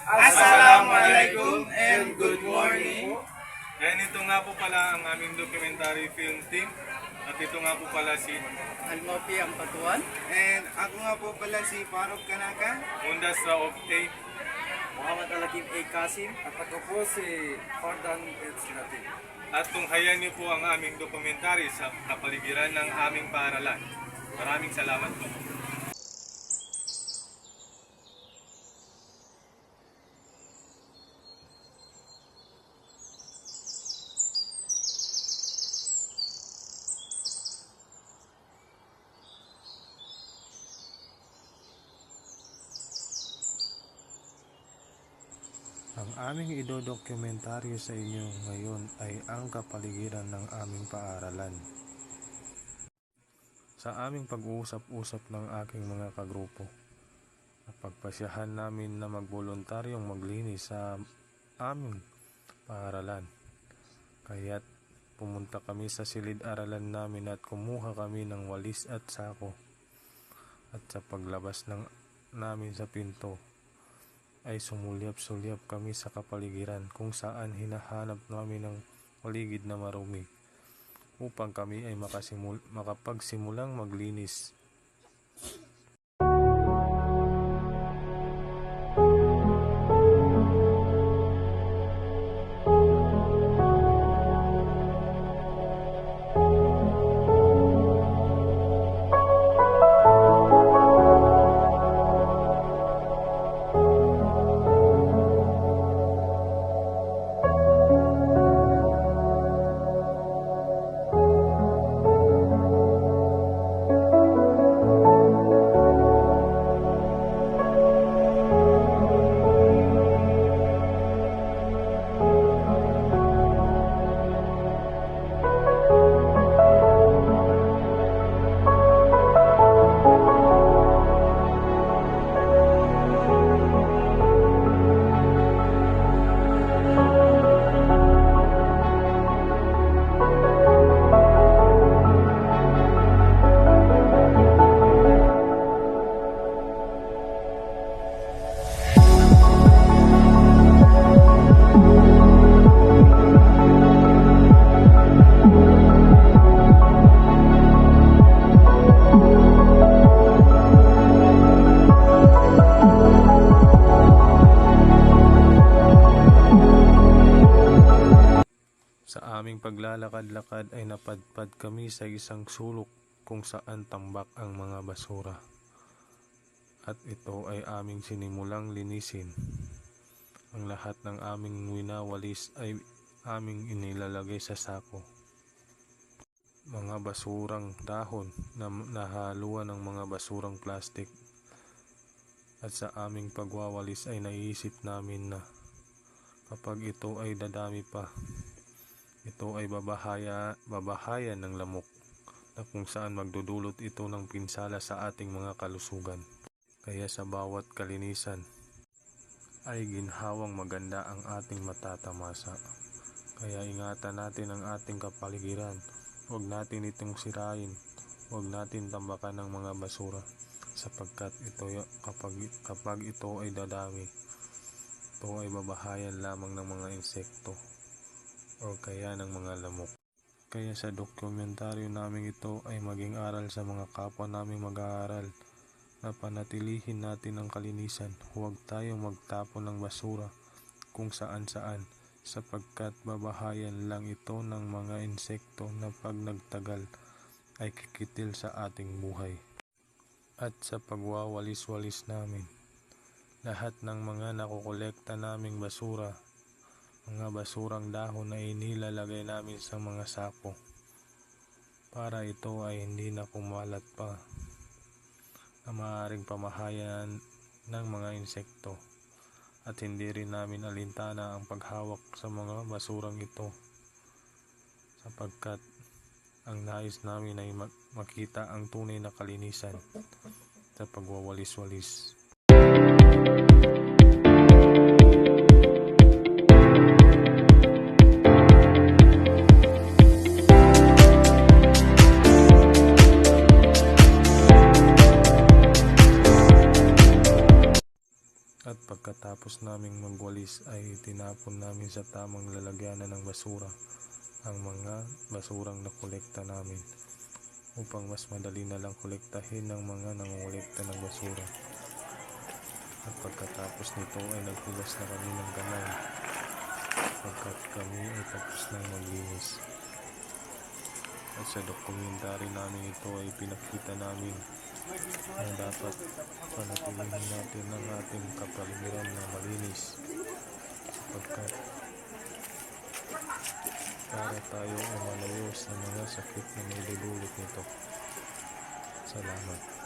Assalamualaikum and good morning. And ito nga po pala ang aming documentary film team. At ito nga po pala si Almopi ang Patuan. And ako nga po pala si Farooq Kanaka. Undas Raopte. Muhammad Alakim A. Kasim. At ako po si Fardan Etsnatin. At tunghayan niyo po ang aming documentary sa kapaligiran ng aming paaralan. Maraming salamat po. Ang aming idodokumentaryo sa inyo ngayon ay ang kapaligiran ng aming paaralan. Sa aming pag-uusap-usap ng aking mga kagrupo, napagpasyahan namin na magboluntaryong maglinis sa aming paaralan. Kaya't pumunta kami sa silid-aralan namin at kumuha kami ng walis at sako. At sa paglabas namin sa pinto, ay sumulyap-sulyap kami sa kapaligiran kung saan hinahanap namin ng paligid na marumi upang kami ay makapagsimulang maglinis. Sa aming paglalakad-lakad ay napadpad kami sa isang sulok kung saan tambak ang mga basura. At ito ay aming sinimulang linisin. Ang lahat ng aming winawalis ay aming inilalagay sa sako. Mga basurang dahon na nahaluan ng mga basurang plastik. At sa aming pagwawalis ay naisip namin na kapag ito ay dadami pa, ito ay babahayan ng lamok na kung saan magdudulot ito ng pinsala sa ating mga kalusugan. Kaya sa bawat kalinisan ay ginhawang maganda ang ating matatamasa. Kaya ingatan natin ang ating kapaligiran. Huwag natin itong sirain. Huwag natin tambakan ng mga basura sapagkat kapag ito ay dadami, ito ay babahayan lamang ng mga insekto o kaya ng mga lamok. Kaya sa dokumentaryo namin ito ay maging aral sa mga kapwa naming mag-aaral na panatilihin natin ang kalinisan. Huwag tayong magtapon ng basura kung saan-saan sapagkat babahayan lang ito ng mga insekto na pag nagtagal ay kikitil sa ating buhay. At sa pagwawalis-walis namin, lahat ng mga nakukolekta naming basura, mga basurang dahon ay inilalagay namin sa mga sako para ito ay hindi na kumalat pa na maaaring pamahayan ng mga insekto at hindi rin namin alintana ang paghawak sa mga basurang ito sapagkat ang nais namin ay makita ang tunay na kalinisan sa pagwawalis-walis. At pagkatapos naming magwalis ay tinapon namin sa tamang lalagyanan ng basura ang mga basurang nakolekta namin upang mas madali na lang kolektahin ng mga nangongolekta ng basura. At pagkatapos nito ay naghugas na kami ng kamay pagkat kami ay tapos nang maglinis. At sa dokumentary namin ito ay pinakita namin na dapat panatilihin natin ang ating kapaligiran na malinis sapagkat para tayo ay malayo sa mga sakit na may dudulot nito. Salamat.